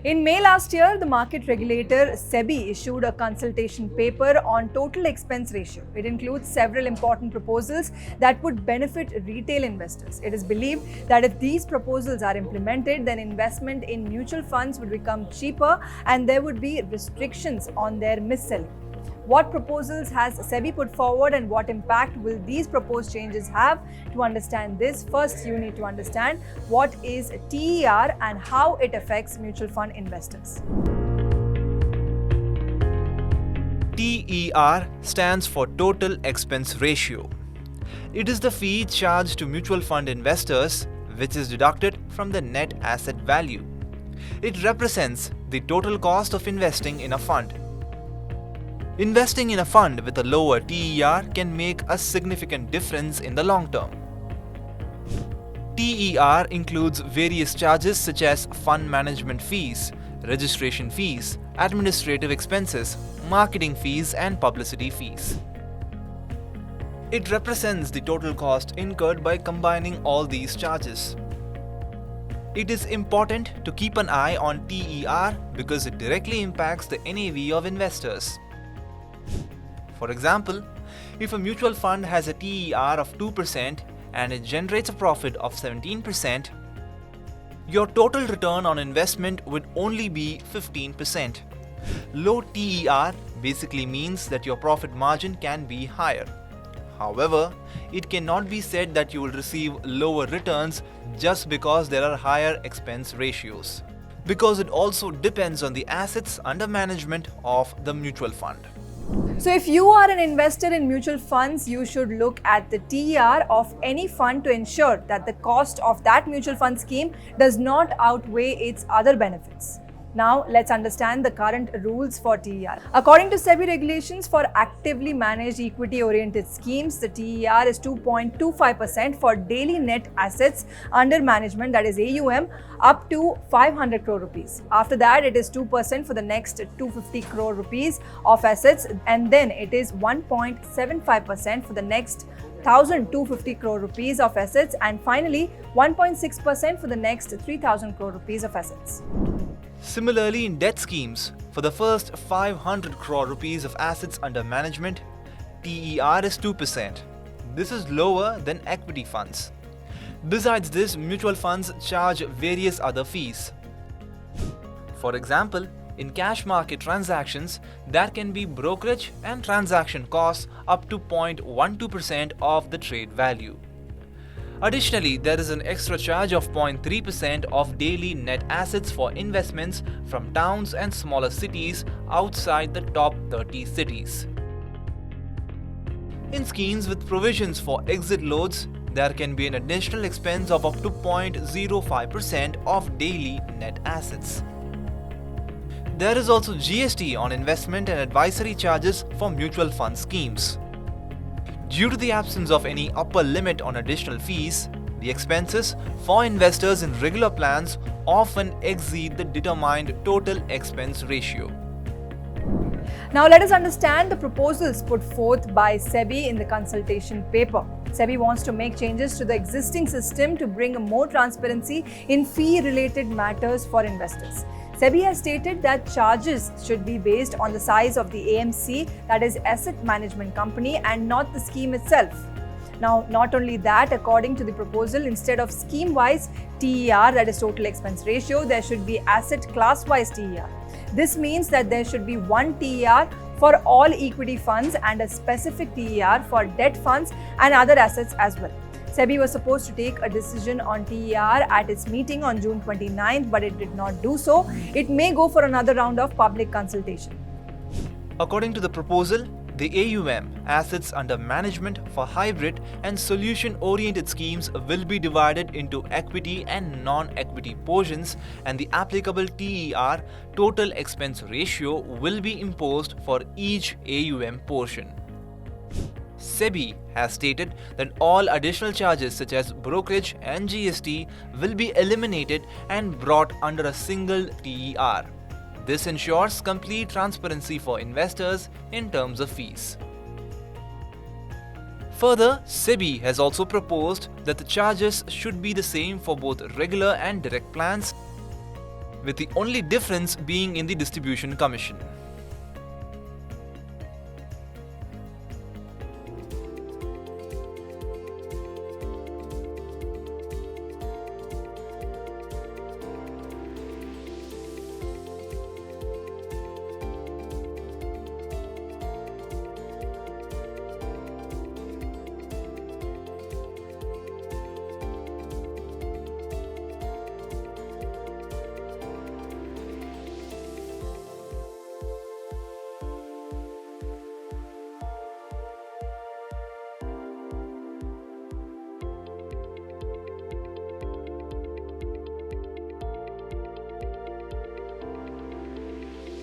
In May last year, the market regulator Sebi issued a consultation paper on total expense ratio. It includes several important proposals that would benefit retail investors. It is believed that if these proposals are implemented, then investment in mutual funds would become cheaper and there would be restrictions on their mis-selling. What proposals has Sebi put forward and what impact will these proposed changes have? To understand this, first you need to understand what is TER and how it affects mutual fund investors. TER stands for Total Expense Ratio. It is the fee charged to mutual fund investors which is deducted from the net asset value. It represents the total cost of investing in a fund. Investing in a fund with a lower TER can make a significant difference in the long term. TER includes various charges such as fund management fees, registration fees, administrative expenses, marketing fees, and publicity fees. It represents the total cost incurred by combining all these charges. It is important to keep an eye on TER because it directly impacts the NAV of investors. For example, if a mutual fund has a TER of 2% and it generates a profit of 17%, your total return on investment would only be 15%. Low TER basically means that your profit margin can be higher. However, it cannot be said that you will receive lower returns just because there are higher expense ratios, because it also depends on the assets under management of the mutual fund. So if you are an investor in mutual funds, you should look at the TER of any fund to ensure that the cost of that mutual fund scheme does not outweigh its other benefits. Now, let's understand the current rules for TER. According to Sebi regulations, for actively managed equity-oriented schemes, the TER is 2.25% for daily net assets under management, that is AUM, up to 500 crore rupees. After that, it is 2% for the next 250 crore rupees of assets, and then it is 1.75% for the next 1,250 crore rupees of assets, and finally 1.6% for the next 3,000 crore rupees of assets. Similarly, in debt schemes, for the first 500 crore rupees of assets under management, TER is 2%. This is lower than equity funds. Besides this, mutual funds charge various other fees. For example, in cash market transactions, there can be brokerage and transaction costs up to 0.12% of the trade value. Additionally, there is an extra charge of 0.3% of daily net assets for investments from towns and smaller cities outside the top 30 cities. In schemes with provisions for exit loads, there can be an additional expense of up to 0.05% of daily net assets. There is also GST on investment and advisory charges for mutual fund schemes. Due to the absence of any upper limit on additional fees, the expenses for investors in regular plans often exceed the determined total expense ratio. Now let us understand the proposals put forth by Sebi in the consultation paper. Sebi wants to make changes to the existing system to bring more transparency in fee-related matters for investors. Sebi has stated that charges should be based on the size of the AMC, that is Asset Management Company, and not the scheme itself. Now, not only that, according to the proposal, instead of scheme-wise TER, that is total expense ratio, there should be asset class-wise TER. This means that there should be one TER for all equity funds and a specific TER for debt funds and other assets as well. Sebi was supposed to take a decision on TER at its meeting on June 29th, but it did not do so. It may go for another round of public consultation. According to the proposal, the AUM, assets under management for hybrid and solution-oriented schemes, will be divided into equity and non-equity portions, and the applicable TER, total expense ratio, will be imposed for each AUM portion. Sebi has stated that all additional charges such as brokerage and GST will be eliminated and brought under a single TER. This ensures complete transparency for investors in terms of fees. Further, Sebi has also proposed that the charges should be the same for both regular and direct plans, with the only difference being in the distribution commission.